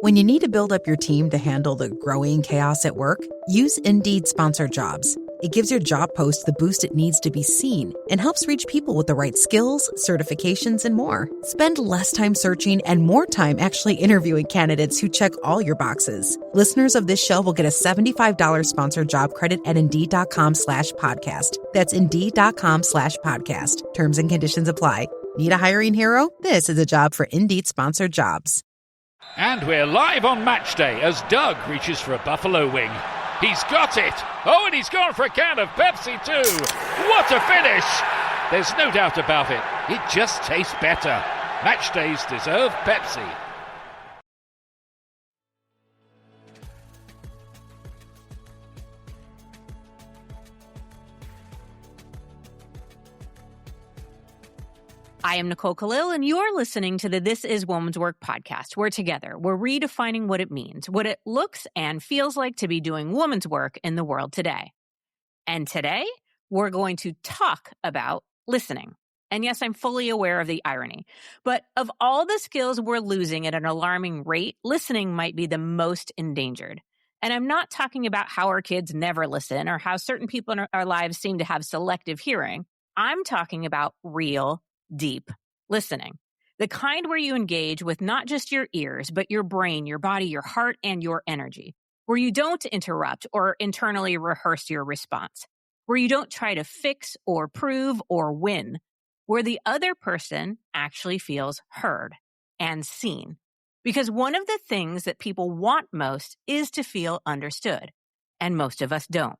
When you need to build up your team to handle the growing chaos at work, use Indeed Sponsored Jobs. It gives your job post the boost it needs to be seen and helps reach people with the right skills, certifications, and more. Spend less time searching and more time actually interviewing candidates who check all your boxes. Listeners of this show will get a $75 sponsored job credit at Indeed.com/podcast. That's Indeed.com/podcast. Terms and conditions apply. Need a hiring hero? This is a job for Indeed Sponsored Jobs. And we're live on match day as Doug reaches for a buffalo wing. He's got it! Oh, and he's gone for a can of Pepsi too! What a finish! There's no doubt about it. It just tastes better. Match days deserve Pepsi. I am Nicole Khalil, and you're listening to the This Is Woman's Work podcast, where together we're redefining what it means, what it looks and feels like to be doing woman's work in the world today. And today, we're going to talk about listening. And yes, I'm fully aware of the irony, but of all the skills we're losing at an alarming rate, listening might be the most endangered. And I'm not talking about how our kids never listen or how certain people in our lives seem to have selective hearing. I'm talking about real, deep listening, the kind where you engage with not just your ears, but your brain, your body, your heart, and your energy, where you don't interrupt or internally rehearse your response, where you don't try to fix or prove or win, where the other person actually feels heard and seen. Because one of the things that people want most is to feel understood, and most of us don't.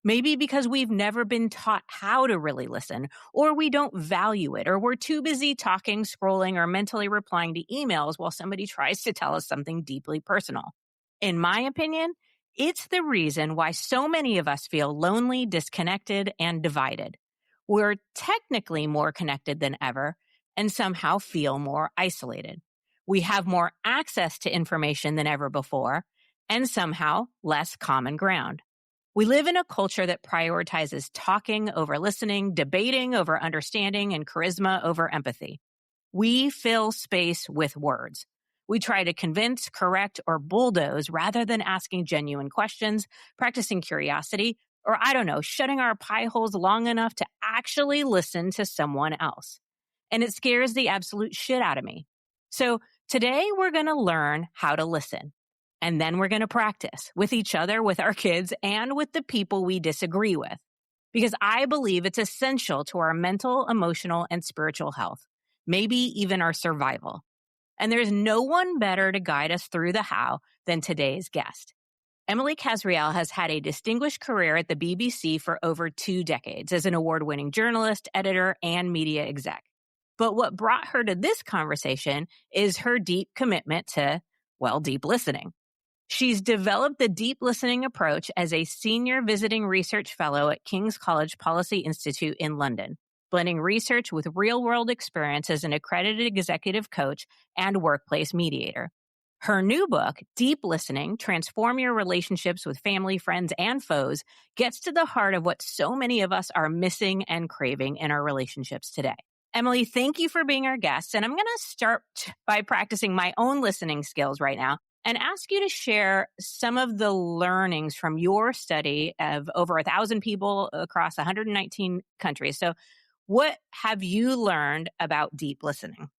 Maybe because we've never been taught how to really listen, or we don't value it, or we're too busy talking, scrolling, or mentally replying to emails while somebody tries to tell us something deeply personal. In my opinion, it's the reason why so many of us feel lonely, disconnected, and divided. We're technically more connected than ever, and somehow feel more isolated. We have more access to information than ever before, and somehow less common ground. We live in a culture that prioritizes talking over listening, debating over understanding, and charisma over empathy. We fill space with words. We try to convince, correct, or bulldoze rather than asking genuine questions, practicing curiosity, or shutting our pie holes long enough to actually listen to someone else. And it scares the absolute shit out of me. So today we're going to learn how to listen. And then we're going to practice with each other, with our kids, and with the people we disagree with. Because I believe it's essential to our mental, emotional, and spiritual health, maybe even our survival. And there's no one better to guide us through the how than today's guest. Emily Kasriel has had a distinguished career at the BBC for over 2 decades as an award-winning journalist, editor, and media exec. But what brought her to this conversation is her deep commitment to, deep listening. She's developed the deep listening approach as a senior visiting research fellow at King's College Policy Institute in London, blending research with real-world experience as an accredited executive coach and workplace mediator. Her new book, Deep Listening, Transform Your Relationships with Family, Friends, and Foes, gets to the heart of what so many of us are missing and craving in our relationships today. Emily, thank you for being our guest, and I'm going to start by practicing my own listening skills right now and ask you to share some of the learnings from your study of over 1,000 people across 119 countries. So what have you learned about deep listening?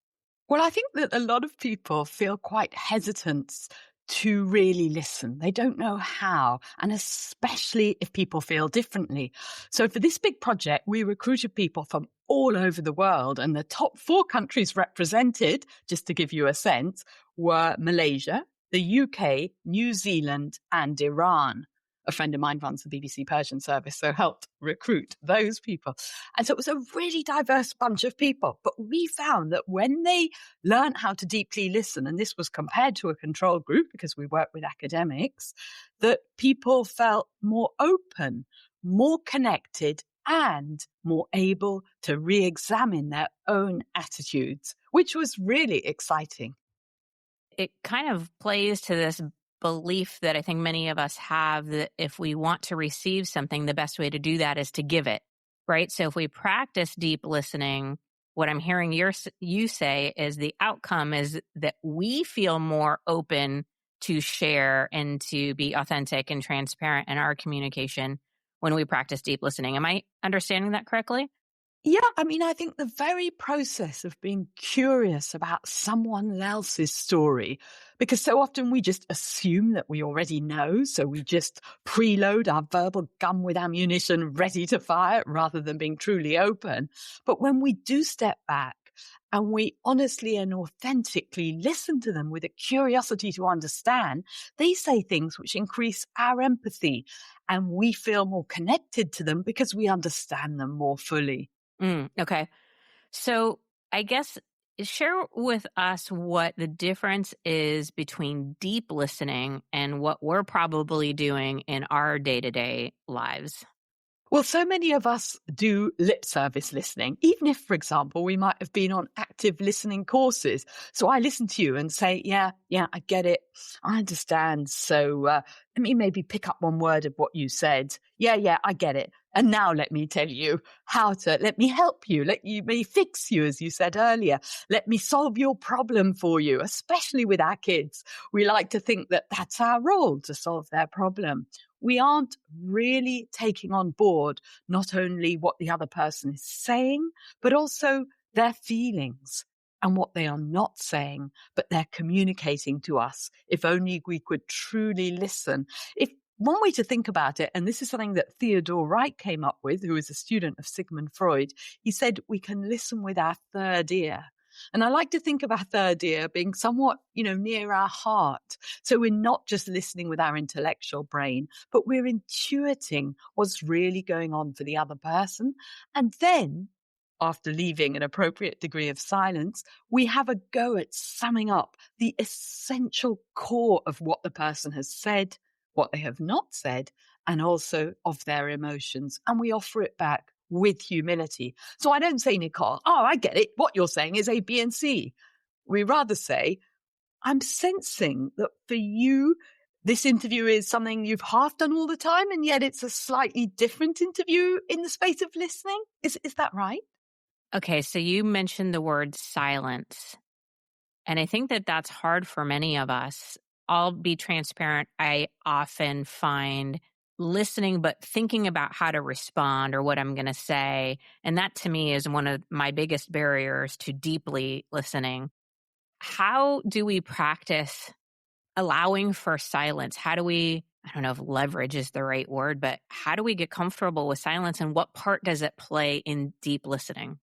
Well, I think that a lot of people feel quite hesitant to really listen. They don't know how, and especially if people feel differently. So for this big project, we recruited people from all over the world, and the top 4 countries represented, just to give you a sense, were Malaysia, the UK, New Zealand, and Iran. A friend of mine runs the BBC Persian service, so helped recruit those people. And so it was a really diverse bunch of people. But we found that when they learned how to deeply listen, and this was compared to a control group because we work with academics, that people felt more open, more connected, and more able to re-examine their own attitudes, which was really exciting. It kind of plays to this belief that I think many of us have that if we want to receive something, the best way to do that is to give it, right? So if we practice deep listening, what I'm hearing you say is the outcome is that we feel more open to share and to be authentic and transparent in our communication when we practice deep listening. Am I understanding that correctly? Yeah, I mean, I think the very process of being curious about someone else's story, because so often we just assume that we already know, so we just preload our verbal gun with ammunition ready to fire rather than being truly open. But when we do step back and we honestly and authentically listen to them with a curiosity to understand, they say things which increase our empathy and we feel more connected to them because we understand them more fully. Okay. So I guess share with us what the difference is between deep listening and what we're probably doing in our day-to-day lives. Well, so many of us do lip service listening, even if, for example, we might have been on active listening courses. So I listen to you and say, yeah, I get it. I understand. So let me maybe pick up one word of what you said. Yeah, I get it. And now let me tell you let me help you, let me fix you, as you said earlier. Let me solve your problem for you, especially with our kids. We like to think that that's our role, to solve their problem. We aren't really taking on board not only what the other person is saying, but also their feelings and what they are not saying, but they're communicating to us. If only we could truly listen. If one way to think about it, and this is something that Theodore Reich came up with, who is a student of Sigmund Freud, he said we can listen with our third ear. And I like to think of our third ear being somewhat, near our heart. So we're not just listening with our intellectual brain, but we're intuiting what's really going on for the other person. And then, after leaving an appropriate degree of silence, we have a go at summing up the essential core of what the person has said, what they have not said, and also of their emotions. And we offer it back with humility. So I don't say, Nicole, I get it. What you're saying is A, B, and C. We rather say, I'm sensing that for you, this interview is something you've half done all the time, and yet it's a slightly different interview in the space of listening. Is that right? Okay, so you mentioned the word silence. And I think that that's hard for many of us. I'll be transparent. I often find listening, but thinking about how to respond or what I'm going to say. And that to me is one of my biggest barriers to deeply listening. How do we practice allowing for silence? How do we, I don't know if leverage is the right word, but how do we get comfortable with silence and what part does it play in deep listening?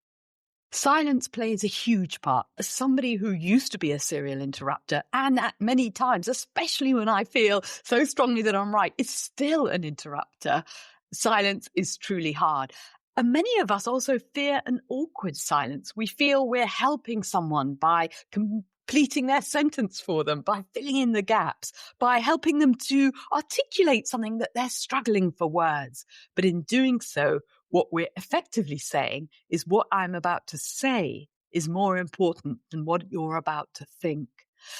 Silence plays a huge part. As somebody who used to be a serial interrupter, and at many times, especially when I feel so strongly that I'm right, it's still an interrupter. Silence is truly hard. And many of us also fear an awkward silence. We feel we're helping someone by completing their sentence for them, by filling in the gaps, by helping them to articulate something that they're struggling for words. But in doing so, what we're effectively saying is what I'm about to say is more important than what you're about to think.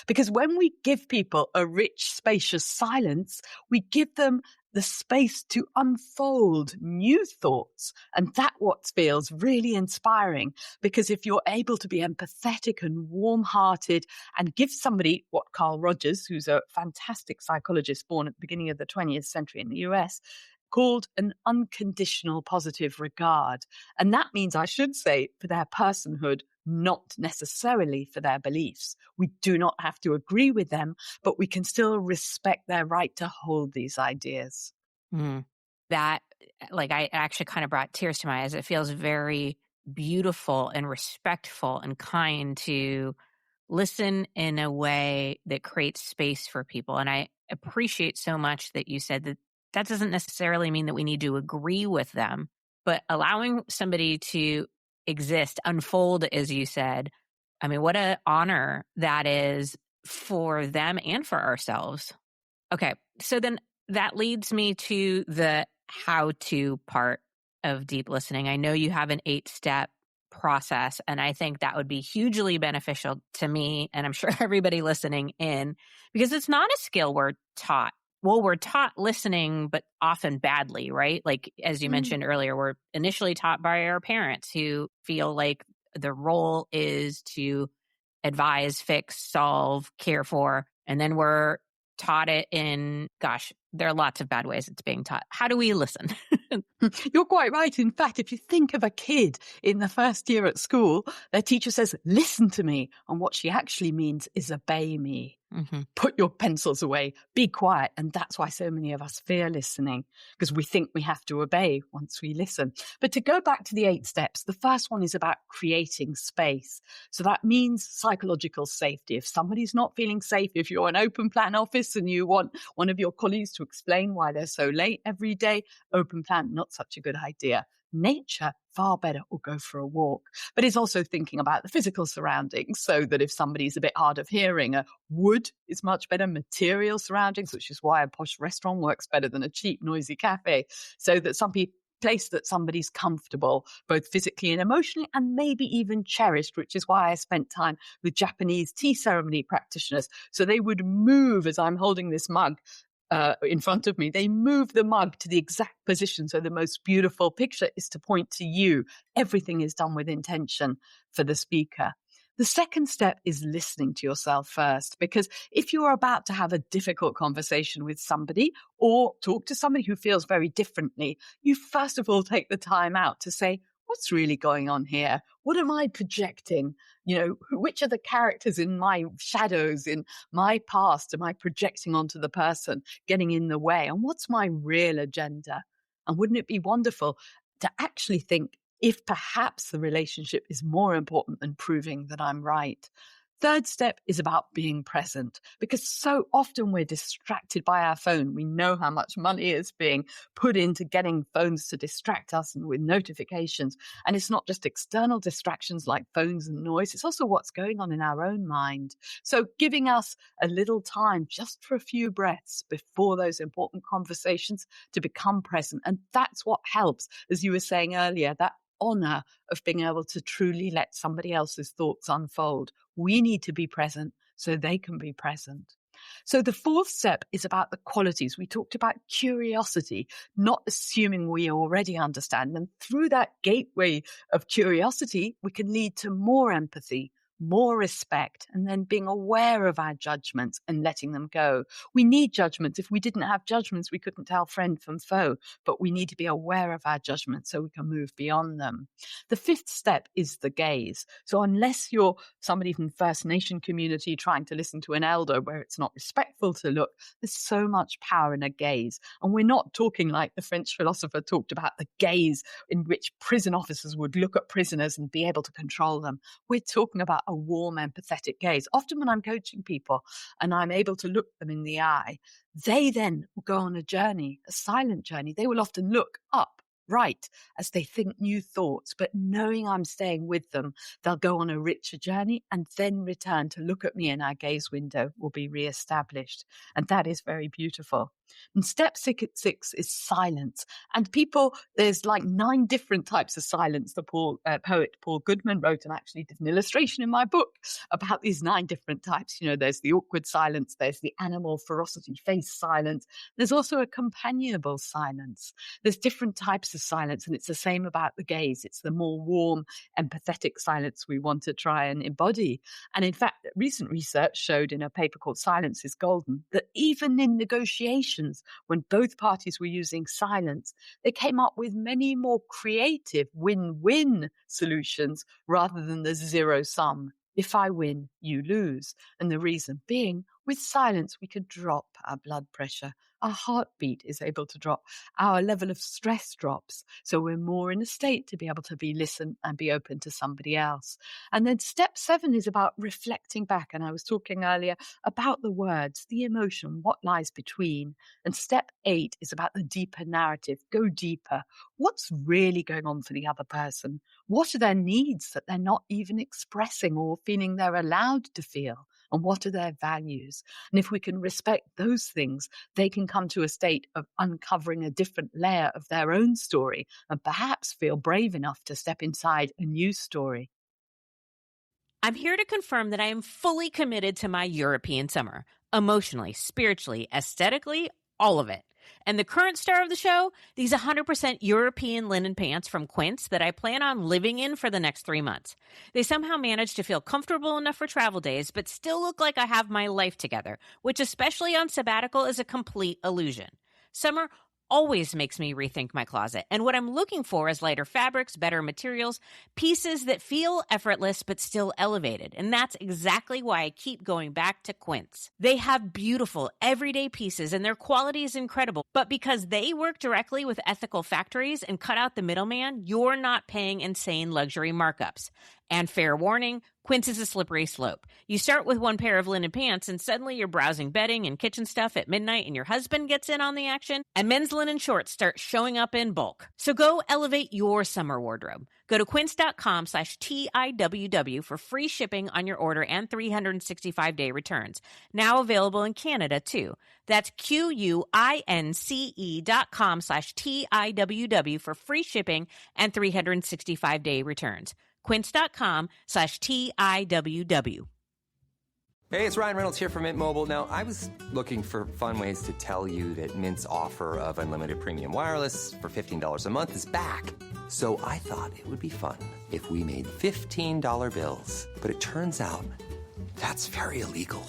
Because when we give people a rich, spacious silence, we give them the space to unfold new thoughts. And that's what feels really inspiring. Because if you're able to be empathetic and warm-hearted and give somebody what Carl Rogers, who's a fantastic psychologist born at the beginning of the 20th century in the US, called an unconditional positive regard. And that means, I should say, for their personhood, not necessarily for their beliefs. We do not have to agree with them, but we can still respect their right to hold these ideas. That, I actually kind of brought tears to my eyes. It feels very beautiful and respectful and kind to listen in a way that creates space for people. And I appreciate so much that you said that that doesn't necessarily mean that we need to agree with them, but allowing somebody to exist, unfold, as you said. I mean, what an honor that is for them and for ourselves. Okay, so then that leads me to the how-to part of deep listening. I know you have an 8-step process, and I think that would be hugely beneficial to me, and I'm sure everybody listening in, because it's not a skill we're taught. Well, we're taught listening, but often badly, right? Like, as you mentioned earlier, we're initially taught by our parents who feel like the role is to advise, fix, solve, care for, and then we're taught it in, there are lots of bad ways it's being taught. How do we listen? You're quite right. In fact, if you think of a kid in the first year at school, their teacher says, listen to me. And what she actually means is obey me. Mm-hmm. Put your pencils away, be quiet. And that's why so many of us fear listening, because we think we have to obey once we listen. But to go back to the 8 steps, the first one is about creating space. So that means psychological safety. If somebody's not feeling safe, if you're an open plan office and you want one of your colleagues to explain why they're so late every day, open plan, not such a good idea. Nature, far better, or go for a walk. But it's also thinking about the physical surroundings, so that if somebody's a bit hard of hearing, a wood is much better, material surroundings, which is why a posh restaurant works better than a cheap, noisy cafe, so that place that somebody's comfortable, both physically and emotionally, and maybe even cherished, which is why I spent time with Japanese tea ceremony practitioners. So they would move as I'm holding this mug in front of me. They move the mug to the exact position. So the most beautiful picture is to point to you. Everything is done with intention for the speaker. The second step is listening to yourself first, because if you're about to have a difficult conversation with somebody or talk to somebody who feels very differently, you first of all take the time out to say, what's really going on here? What am I projecting? Which are the characters in my shadows, in my past, am I projecting onto the person, getting in the way? And what's my real agenda? And wouldn't it be wonderful to actually think if perhaps the relationship is more important than proving that I'm right? Third step is about being present, because so often we're distracted by our phone. We know how much money is being put into getting phones to distract us and with notifications. And it's not just external distractions like phones and noise. It's also what's going on in our own mind. So giving us a little time just for a few breaths before those important conversations to become present. And that's what helps, as you were saying earlier, that honor of being able to truly let somebody else's thoughts unfold. We need to be present so they can be present. So the fourth step is about the qualities. We talked about curiosity, not assuming we already understand. And through that gateway of curiosity, we can lead to more empathy, more respect, and then being aware of our judgments and letting them go. We need judgments. If we didn't have judgments, we couldn't tell friend from foe, but we need to be aware of our judgments so we can move beyond them. The fifth step is the gaze. So unless you're somebody from First Nation community trying to listen to an elder where it's not respectful to look, there's so much power in a gaze. And we're not talking like the French philosopher talked about, the gaze in which prison officers would look at prisoners and be able to control them. We're talking about a warm, empathetic gaze. Often when I'm coaching people and I'm able to look them in the eye, they then will go on a journey, a silent journey. They will often look up, right, as they think new thoughts, but knowing I'm staying with them, they'll go on a richer journey and then return to look at me, and our gaze window will be reestablished. And that is very beautiful. And step 6 is silence. And there's like 9 different types of silence. The poet Paul Goodman wrote and actually did an illustration in my book about these 9 different types. There's the awkward silence, there's the animal ferocity face silence. There's also a companionable silence. There's different types of silence, and it's the same about the gaze. It's the more warm, empathetic silence we want to try and embody. And in fact, recent research showed in a paper called Silence is Golden that even in negotiations, when both parties were using silence, they came up with many more creative win-win solutions rather than the zero sum. If I win, you lose. And the reason being, with silence, we could drop our blood pressure. Our heartbeat is able to drop. Our level of stress drops. So we're more in a state to be able to listen and be open to somebody else. And then step 7 is about reflecting back. And I was talking earlier about the words, the emotion, what lies between. And step 8 is about the deeper narrative. Go deeper. What's really going on for the other person? What are their needs that they're not even expressing or feeling they're allowed to feel? And what are their values? And if we can respect those things, they can come to a state of uncovering a different layer of their own story and perhaps feel brave enough to step inside a new story. I'm here to confirm that I am fully committed to my European summer. Emotionally, spiritually, aesthetically, all of it. And the current star of the show, these 100% European linen pants from Quince that I plan on living in for the next 3 months. They somehow manage to feel comfortable enough for travel days, but still look like I have my life together, which especially on sabbatical is a complete illusion. Summer always makes me rethink my closet. And what I'm looking for is lighter fabrics, better materials, pieces that feel effortless but still elevated. And that's exactly why I keep going back to Quince. They have beautiful, everyday pieces and their quality is incredible. But because they work directly with ethical factories and cut out the middleman, you're not paying insane luxury markups. And fair warning, Quince is a slippery slope. You start with one pair of linen pants and suddenly you're browsing bedding and kitchen stuff at midnight and your husband gets in on the action and men's linen shorts start showing up in bulk. So go elevate your summer wardrobe. Go to quince.com/TIWW for free shipping on your order and 365-day returns. Now available in Canada too. That's QUINCE.com/TIWW for free shipping and 365-day returns. Quince.com/TIWW. Hey, it's Ryan Reynolds here from Mint Mobile. Now, I was looking for fun ways to tell you that Mint's offer of unlimited premium wireless for $15 a month is back. So I thought it would be fun if we made $15 bills. But it turns out that's very illegal.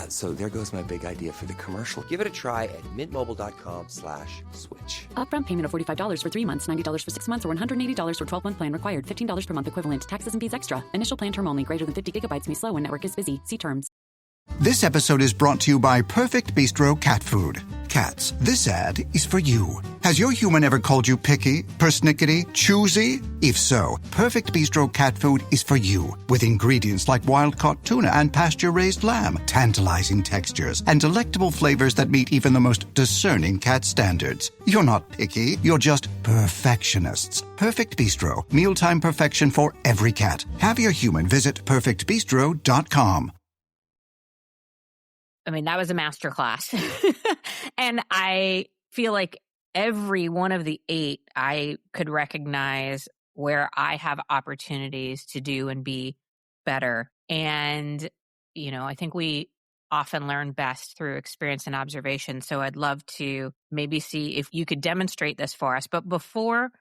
So there goes my big idea for the commercial. Give it a try at mintmobile.com/switch. Upfront payment of $45 for 3 months, $90 for 6 months, or $180 for 12-month plan required. $15 per month equivalent. Taxes and fees extra. Initial plan term only. Greater than 50 gigabytes may slow when network is busy. See terms. This episode is brought to you by Perfect Bistro Cat Food. Cats, this ad is for you. Has your human ever called you picky, persnickety, choosy? If so, Perfect Bistro Cat Food is for you. With ingredients like wild-caught tuna and pasture-raised lamb, tantalizing textures, and delectable flavors that meet even the most discerning cat standards. You're not picky, you're just perfectionists. Perfect Bistro. Mealtime perfection for every cat. Have your human visit perfectbistro.com. I mean, that was a masterclass. And I feel like every one of the 8, I could recognize where I have opportunities to do and be better. And, you know, I think we often learn best through experience and observation. So I'd love to maybe see if you could demonstrate this for us. But before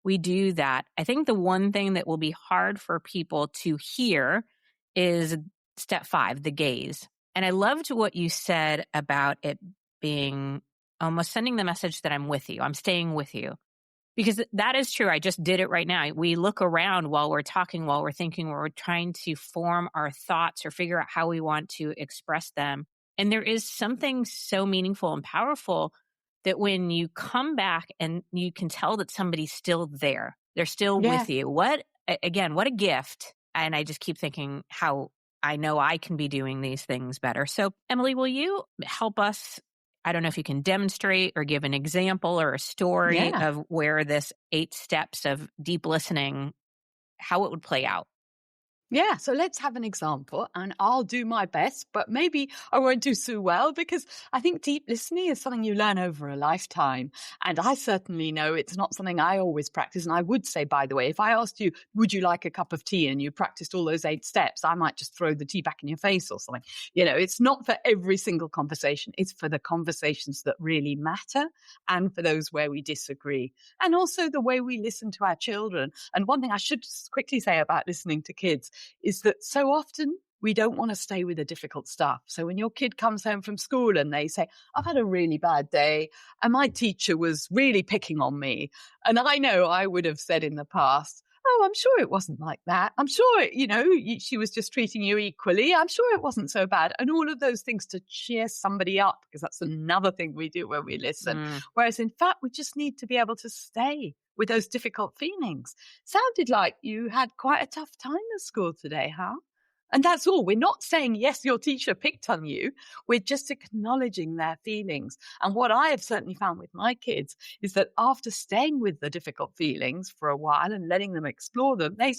we do that, I think the one thing that will be hard for people to hear is step 5, the gaze. And I loved what you said about it being almost sending the message that I'm with you. I'm staying with you. Because that is true. I just did it right now. We look around while we're talking, while we're thinking, while we're trying to form our thoughts or figure out how we want to express them. And there is something so meaningful and powerful that when you come back and you can tell that somebody's still there, they're still with you. What a gift. And I just keep thinking how I know I can be doing these things better. So, Emily, will you help us? I don't know if you can demonstrate or give an example or a story of where this 8 steps of deep listening, how it would play out. Yeah, so let's have an example and I'll do my best, but maybe I won't do so well because I think deep listening is something you learn over a lifetime. And I certainly know it's not something I always practice. And I would say, by the way, if I asked you, would you like a cup of tea and you practiced all those 8 steps, I might just throw the tea back in your face or something. You know, it's not for every single conversation. It's for the conversations that really matter and for those where we disagree. And also the way we listen to our children. And one thing I should just quickly say about listening to kids is that so often we don't want to stay with the difficult stuff. So when your kid comes home from school and they say, I've had a really bad day and my teacher was really picking on me. And I know I would have said in the past, oh, I'm sure it wasn't like that. I'm sure, she was just treating you equally. I'm sure it wasn't so bad. And all of those things to cheer somebody up, because that's another thing we do when we listen. Whereas in fact, we just need to be able to stay with those difficult feelings. Sounded like you had quite a tough time at school today, huh? And that's all. We're not saying, yes, your teacher picked on you. We're just acknowledging their feelings. And what I have certainly found with my kids is that after staying with the difficult feelings for a while and letting them explore them, they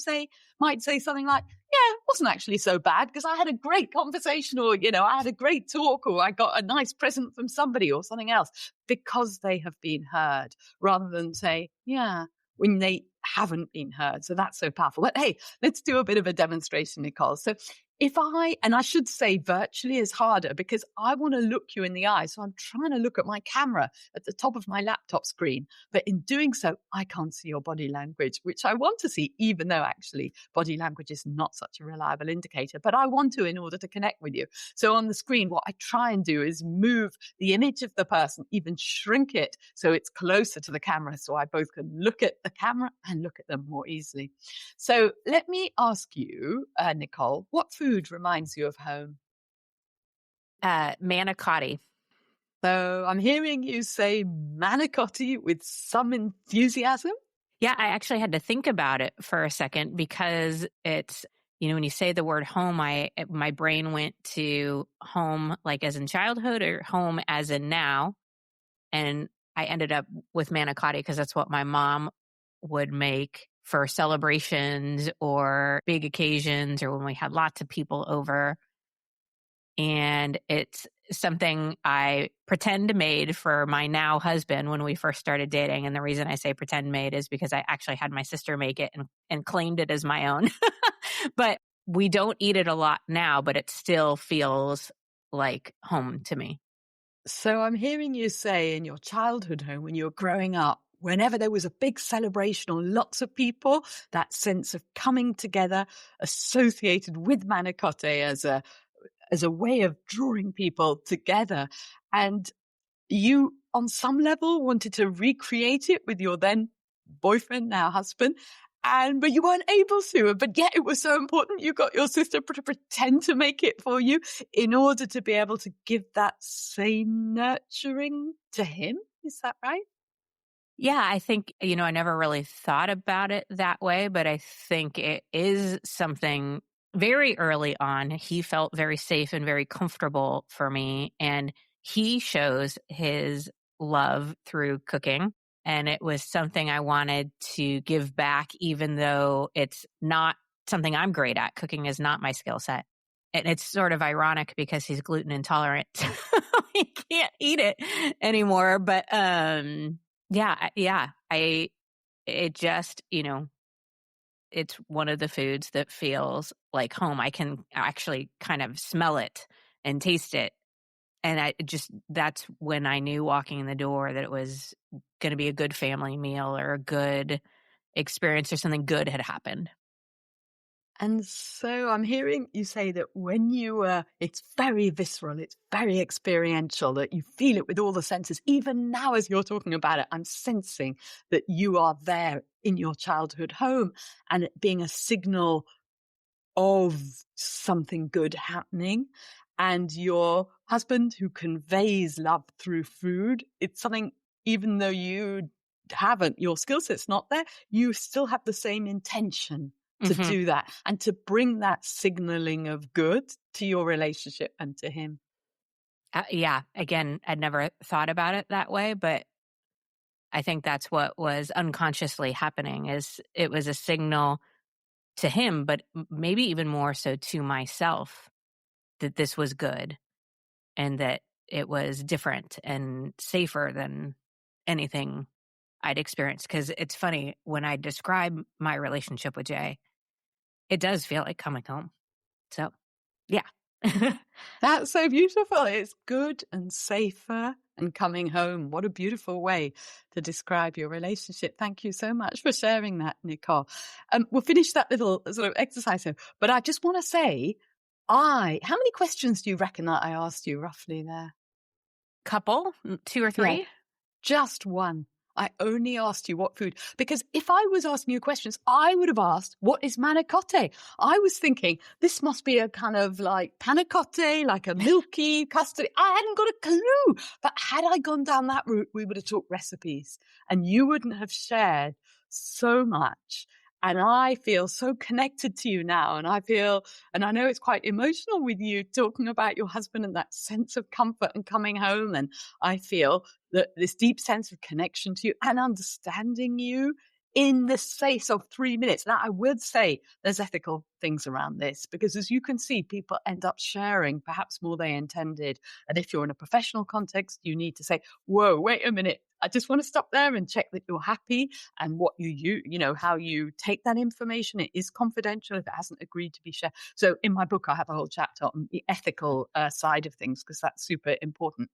might say something like, yeah, it wasn't actually so bad because I had a great conversation, or, I had a great talk, or I got a nice present from somebody or something else, because they have been heard, rather than say, yeah, when they haven't been heard. So that's so powerful. But hey, let's do a bit of a demonstration, Nicole. So and I should say virtually is harder because I want to look you in the eye. So I'm trying to look at my camera at the top of my laptop screen. But in doing so, I can't see your body language, which I want to see, even though actually body language is not such a reliable indicator. But I want to in order to connect with you. So on the screen, what I try and do is move the image of the person, even shrink it so it's closer to the camera. So I both can look at the camera and look at them more easily. So let me ask you, Nicole, what food reminds you of home? Manicotti. So I'm hearing you say manicotti with some enthusiasm. Yeah, I actually had to think about it for a second because it's, when you say the word home, my brain went to home like as in childhood or home as in now. And I ended up with manicotti because that's what my mom would make for celebrations or big occasions or when we had lots of people over. And it's something I pretend made for my now husband when we first started dating. And the reason I say pretend made is because I actually had my sister make it and claimed it as my own. But we don't eat it a lot now, but it still feels like home to me. So I'm hearing you say in your childhood home when you were growing up, whenever there was a big celebration or lots of people, that sense of coming together associated with manicotti as a way of drawing people together. And you, on some level, wanted to recreate it with your then boyfriend, now husband. But you weren't able to. But yet it was so important. You got your sister to pretend to make it for you in order to be able to give that same nurturing to him. Is that right? Yeah, I think, I never really thought about it that way, but I think it is something very early on. He felt very safe and very comfortable for me. And he shows his love through cooking. And it was something I wanted to give back, even though it's not something I'm great at. Cooking is not my skill set. And it's sort of ironic because he's gluten intolerant. He can't eat it anymore. But it just, it's one of the foods that feels like home. I can actually kind of smell it and taste it. And that's when I knew walking in the door that it was going to be a good family meal or a good experience or something good had happened. And so I'm hearing you say that when it's very visceral, it's very experiential, that you feel it with all the senses. Even now, as you're talking about it, I'm sensing that you are there in your childhood home and it being a signal of something good happening. And your husband who conveys love through food, it's something, even though you haven't, your skill set's not there, you still have the same intention to do that and to bring that signaling of good to your relationship and to him. Yeah. Again, I'd never thought about it that way, but I think that's what was unconsciously happening. Is it was a signal to him, but maybe even more so to myself, that this was good and that it was different and safer than anything I'd experienced. Because it's funny, when I describe my relationship with Jay, it does feel like coming home. So, yeah. That's so beautiful. It's good and safer and coming home. What a beautiful way to describe your relationship. Thank you so much for sharing that, Nicole. We'll finish that little sort of exercise here. But I just want to say, how many questions do you reckon that I asked you roughly there? Couple, 2 or 3? Yeah, just one. I only asked you what food, because if I was asking you questions, I would have asked, what is manicotti? I was thinking this must be a kind of like panicotti, like a milky custard. I hadn't got a clue. But had I gone down that route, we would have talked recipes and you wouldn't have shared so much. And I feel so connected to you now. And I know it's quite emotional with you talking about your husband and that sense of comfort and coming home. And I feel that this deep sense of connection to you and understanding you in the space of 3 minutes. Now, I would say there's ethical things around this because, as you can see, people end up sharing perhaps more they intended. And if you're in a professional context, you need to say, whoa, wait a minute. I just want to stop there and check that you're happy and what you know, how you take that information. It is confidential if it hasn't agreed to be shared. So in my book, I have a whole chapter on the ethical side of things because that's super important.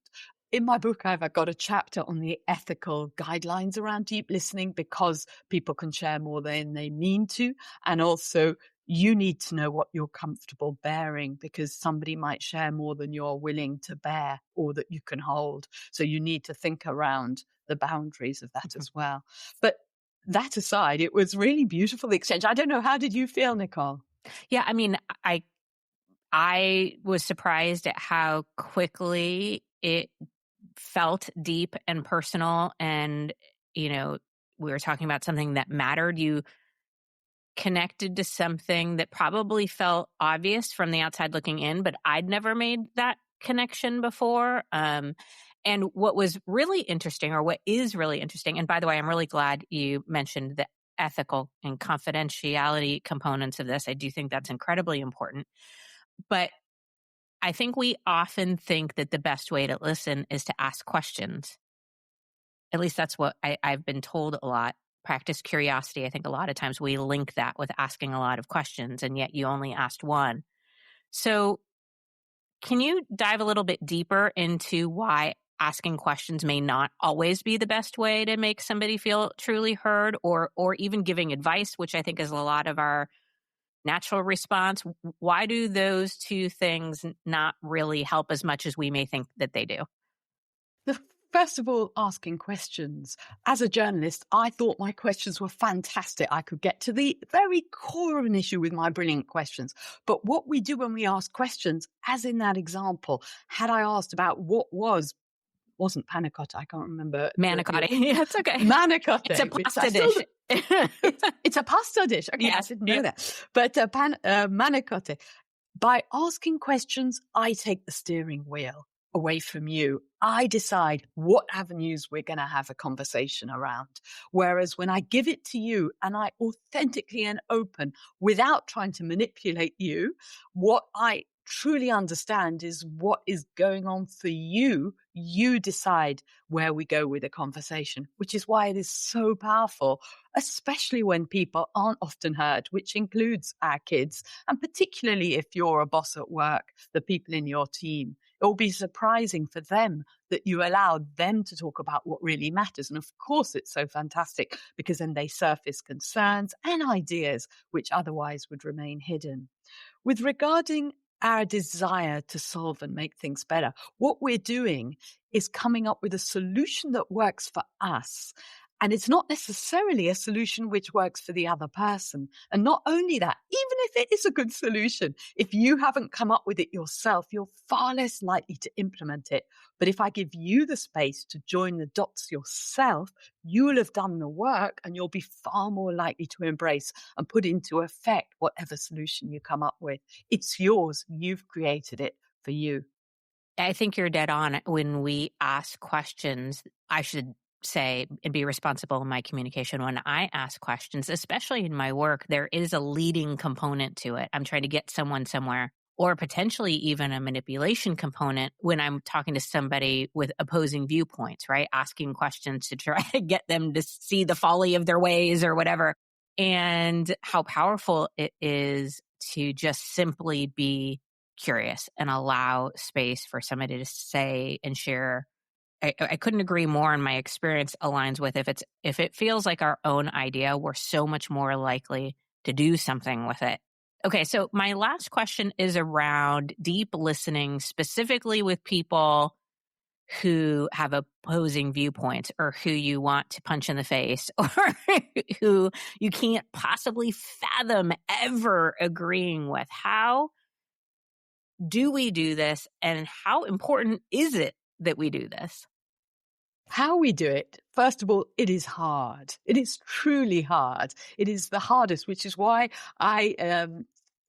In my book, I've got a chapter on the ethical guidelines around deep listening because people can share more than they mean to. And also, you need to know what you're comfortable bearing because somebody might share more than you're willing to bear or that you can hold. So you need to think around the boundaries of that as well. But that aside, it was really beautiful, the exchange. I don't know, how did you feel, Nicole? Yeah, I mean, I was surprised at how quickly it felt deep and personal. And, you know, we were talking about something that mattered. You connected to something that probably felt obvious from the outside looking in, but I'd never made that connection before. And what was really interesting, or what is really interesting, and by the way, I'm really glad you mentioned the ethical and confidentiality components of this. I do think that's incredibly important. But I think we often think that the best way to listen is to ask questions. At least that's what I've been told a lot. Practice curiosity. I think a lot of times we link that with asking a lot of questions, and yet you only asked one. So can you dive a little bit deeper into why asking questions may not always be the best way to make somebody feel truly heard, or even giving advice, which I think is a lot of our natural response? Why do those two things not really help as much as we may think that they do? First of all, asking questions. As a journalist, I thought my questions were fantastic. I could get to the very core of an issue with my brilliant questions. But what we do when we ask questions, as in that example, had I asked about what wasn't panna cotta, I can't remember. Manicotti. Yeah, it's okay. Manicotti. It's a pasta dish. It's a pasta dish. Okay, yes, I didn't know that. But manicotti. By asking questions, I take the steering wheel away from you. I decide what avenues we're going to have a conversation around. Whereas when I give it to you and I authentically and open without trying to manipulate you, what I truly understand is what is going on for you. You decide where we go with a conversation, which is why it is so powerful, especially when people aren't often heard, which includes our kids. And particularly if you're a boss at work, the people in your team, it will be surprising for them that you allowed them to talk about what really matters. And of course, it's so fantastic because then they surface concerns and ideas which otherwise would remain hidden. With regarding our desire to solve and make things better, what we're doing is coming up with a solution that works for us. And it's not necessarily a solution which works for the other person. And not only that, even if it is a good solution, if you haven't come up with it yourself, you're far less likely to implement it. But if I give you the space to join the dots yourself, you'll have done the work and you'll be far more likely to embrace and put into effect whatever solution you come up with. It's yours. You've created it for you. I think you're dead on. When we ask questions, I should say and be responsible in my communication. When I ask questions, especially in my work, there is a leading component to it. I'm trying to get someone somewhere, or potentially even a manipulation component when I'm talking to somebody with opposing viewpoints, right? Asking questions to try to get them to see the folly of their ways or whatever. And how powerful it is to just simply be curious and allow space for somebody to say and share. I couldn't agree more, and my experience aligns with if it feels like our own idea, we're so much more likely to do something with it. Okay, so my last question is around deep listening, specifically with people who have opposing viewpoints or who you want to punch in the face or who you can't possibly fathom ever agreeing with. How do we do this, and how important is it that we do this? How we do it, first of all, it is hard. It is truly hard. It is the hardest, which is why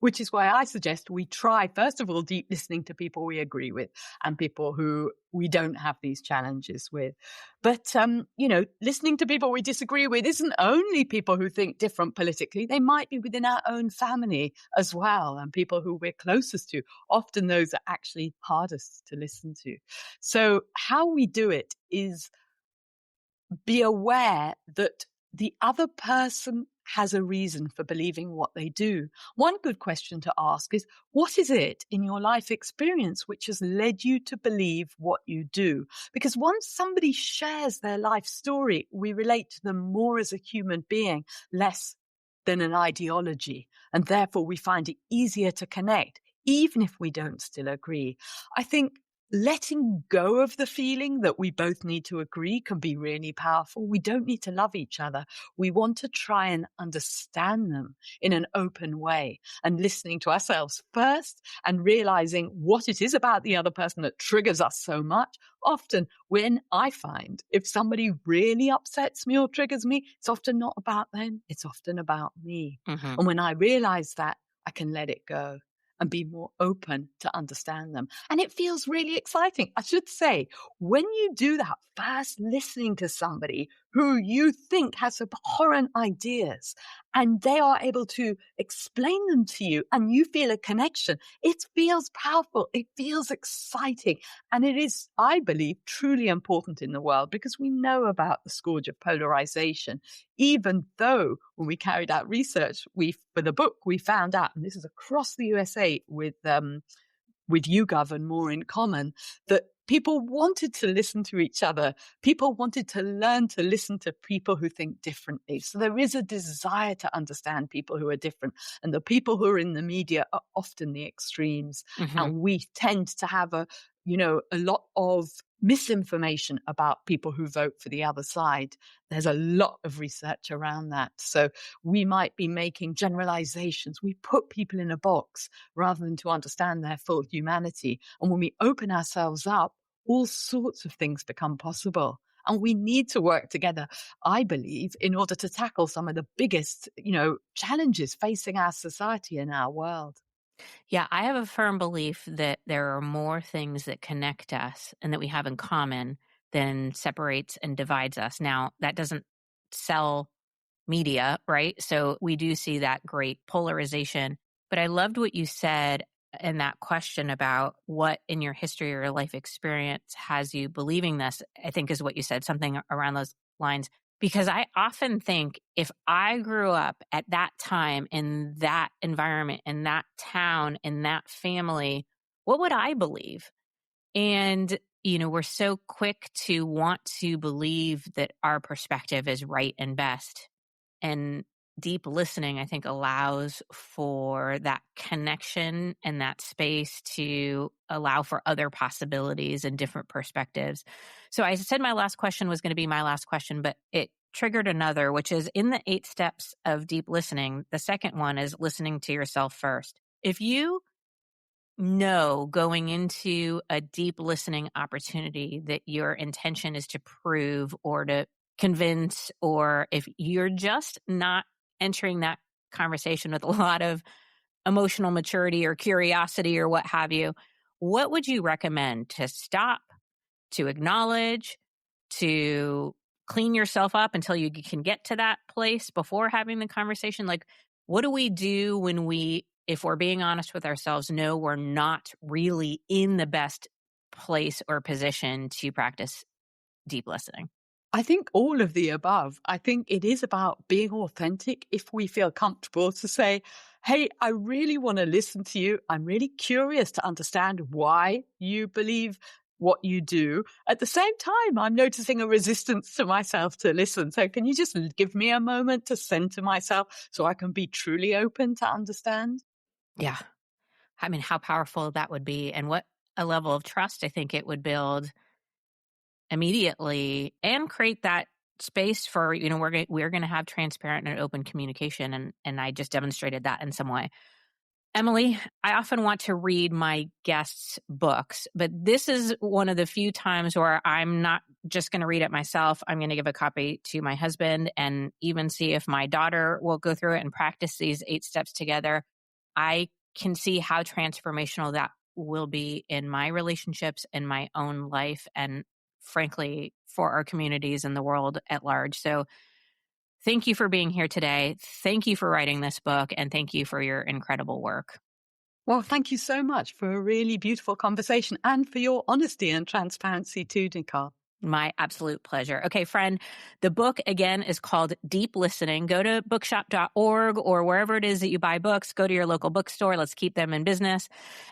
Which is why I suggest we try, first of all, deep listening to people we agree with and people who we don't have these challenges with. But, listening to people we disagree with isn't only people who think different politically. They might be within our own family as well, and people who we're closest to. Often those are actually hardest to listen to. So how we do it is be aware that the other person has a reason for believing what they do. One good question to ask is, what is it in your life experience which has led you to believe what you do? Because once somebody shares their life story, we relate to them more as a human being, less than an ideology. And therefore we find it easier to connect, even if we don't still agree. I think letting go of the feeling that we both need to agree can be really powerful. We don't need to love each other. We want to try and understand them in an open way, and listening to ourselves first and realizing what it is about the other person that triggers us so much. Often when I find if somebody really upsets me or triggers me, it's often not about them. It's often about me. Mm-hmm. And when I realize that, I can let it go and be more open to understand them. And it feels really exciting. I should say, when you do that, first listening to somebody who you think has abhorrent ideas and they are able to explain them to you and you feel a connection, it feels powerful. It feels exciting. And it is, I believe, truly important in the world because we know about the scourge of polarization. Even though when we carried out research, for the book, we found out, and this is across the USA with YouGov and More in Common, that people wanted to listen to each other. People wanted to learn to listen to people who think differently. So there is a desire to understand people who are different. And the people who are in the media are often the extremes. Mm-hmm. And we tend to have a lot of misinformation about people who vote for the other side. There's a lot of research around that. So we might be making generalizations. We put people in a box rather than to understand their full humanity. And when we open ourselves up, all sorts of things become possible. And we need to work together, I believe, in order to tackle some of the biggest, challenges facing our society and our world. Yeah, I have a firm belief that there are more things that connect us and that we have in common than separates and divides us. Now, that doesn't sell media, right? So we do see that great polarization. But I loved what you said in that question about what in your history or your life experience has you believing this, I think is what you said, something around those lines. Because I often think if I grew up at that time in that environment, in that town, in that family, what would I believe? And, we're so quick to want to believe that our perspective is right and best. And deep listening, I think, allows for that connection and that space to allow for other possibilities and different perspectives. So I said my last question was going to be my last question, but it triggered another, which is in the 8 steps of deep listening. The second one is listening to yourself first. If you know going into a deep listening opportunity that your intention is to prove or to convince, or if you're just not entering that conversation with a lot of emotional maturity or curiosity or what have you, what would you recommend to stop, to acknowledge, to clean yourself up until you can get to that place before having the conversation? Like, what do we do when if we're being honest with ourselves, know we're not really in the best place or position to practice deep listening? I think all of the above. I think it is about being authentic if we feel comfortable to say, hey, I really want to listen to you. I'm really curious to understand why you believe what you do. At the same time, I'm noticing a resistance to myself to listen. So can you just give me a moment to center myself so I can be truly open to understand? Yeah. I mean, how powerful that would be, and what a level of trust I think it would build immediately and create that space for, we're going to have transparent and open communication. And I just demonstrated that in some way. Emily, I often want to read my guests' books, but this is one of the few times where I'm not just going to read it myself. I'm going to give a copy to my husband and even see if my daughter will go through it and practice these 8 steps together. I can see how transformational that will be in my relationships and my own life, and frankly, for our communities and the world at large. So thank you for being here today. Thank you for writing this book, and thank you for your incredible work. Well, thank you so much for a really beautiful conversation and for your honesty and transparency too, Nicole. My absolute pleasure. Okay, friend, the book again is called Deep Listening. Go to bookshop.org or wherever it is that you buy books. Go to your local bookstore. Let's keep them in business.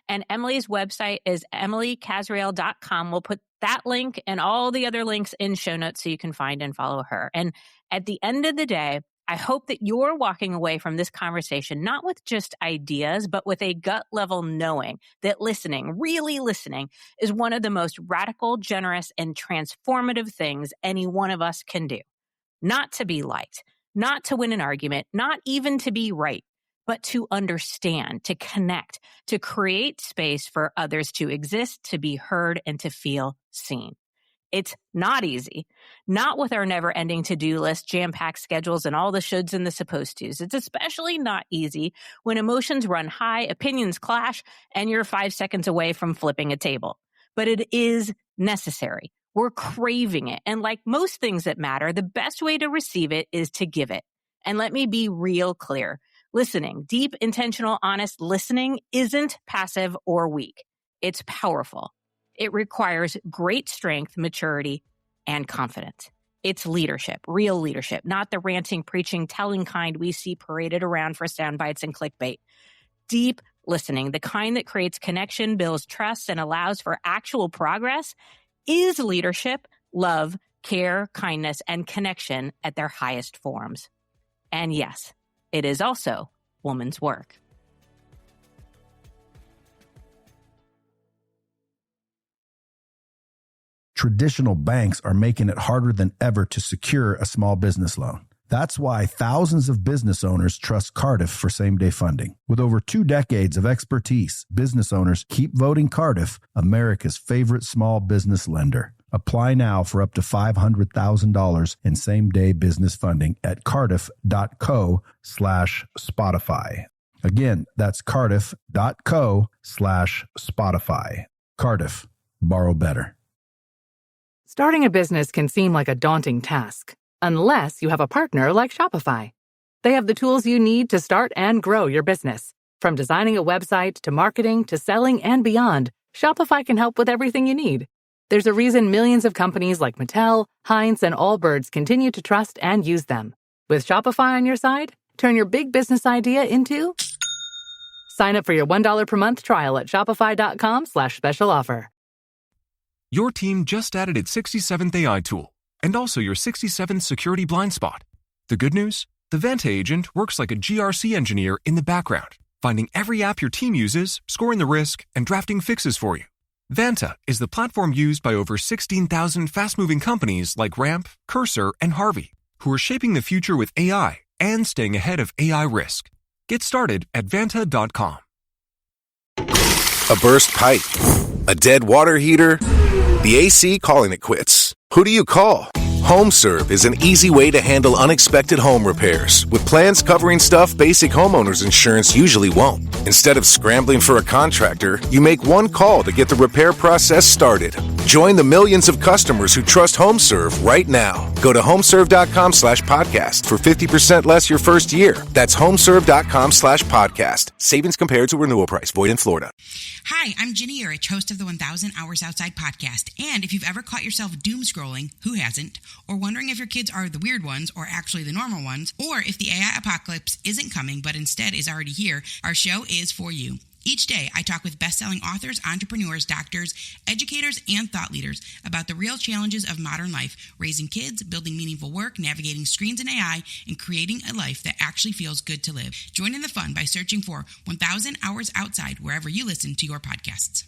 And Emily's website is emilykasriel.com. We'll put that link and all the other links in show notes so you can find and follow her. And at the end of the day, I hope that you're walking away from this conversation not with just ideas, but with a gut level knowing that listening, really listening, is one of the most radical, generous, and transformative things any one of us can do. Not to be liked, not to win an argument, not even to be right, but to understand, to connect, to create space for others to exist, to be heard, and to feel seen. It's not easy, not with our never-ending to-do list, jam-packed schedules, and all the shoulds and the supposed tos. It's especially not easy when emotions run high, opinions clash, and you're 5 seconds away from flipping a table. But it is necessary. We're craving it. And like most things that matter, the best way to receive it is to give it. And let me be real clear. Listening, deep, intentional, honest listening isn't passive or weak. It's powerful. It requires great strength, maturity, and confidence. It's leadership, real leadership, not the ranting, preaching, telling kind we see paraded around for sound bites and clickbait. Deep listening, the kind that creates connection, builds trust, and allows for actual progress, is leadership, love, care, kindness, and connection at their highest forms. And yes, it is also woman's work. Traditional banks are making it harder than ever to secure a small business loan. That's why thousands of business owners trust Cardiff for same-day funding. With over 2 decades of expertise, business owners keep voting Cardiff America's favorite small business lender. Apply now for up to $500,000 in same-day business funding at cardiff.co/Spotify. Again, that's cardiff.co/Spotify. Cardiff, borrow better. Starting a business can seem like a daunting task, unless you have a partner like Shopify. They have the tools you need to start and grow your business. From designing a website to marketing to selling and beyond, Shopify can help with everything you need. There's a reason millions of companies like Mattel, Heinz, and Allbirds continue to trust and use them. With Shopify on your side, turn your big business idea into... Sign up for your $1 per month trial at shopify.com/special offer. Your team just added its 67th AI tool, and also your 67th security blind spot. The good news? The Vanta agent works like a GRC engineer in the background, finding every app your team uses, scoring the risk, and drafting fixes for you. Vanta is the platform used by over 16,000 fast-moving companies like Ramp, Cursor, and Harvey, who are shaping the future with AI and staying ahead of AI risk. Get started at Vanta.com. A burst pipe, a dead water heater, the AC calling it quits. Who do you call? HomeServe is an easy way to handle unexpected home repairs with plans covering stuff basic homeowners insurance usually won't. Instead of scrambling for a contractor, you make one call to get the repair process started. Join the millions of customers who trust HomeServe right now. Go to homeserve.com/podcast for 50% less your first year. That's homeserve.com/podcast. Savings compared to renewal price. Void in Florida. Hi, I'm Ginny Urich, host of the 1000 Hours Outside podcast. And if you've ever caught yourself doom scrolling, who hasn't, or wondering if your kids are the weird ones or actually the normal ones, or if the AI apocalypse isn't coming but instead is already here, our show is for you. Each day, I talk with best-selling authors, entrepreneurs, doctors, educators, and thought leaders about the real challenges of modern life, raising kids, building meaningful work, navigating screens and AI, and creating a life that actually feels good to live. Join in the fun by searching for 1000 Hours Outside wherever you listen to your podcasts.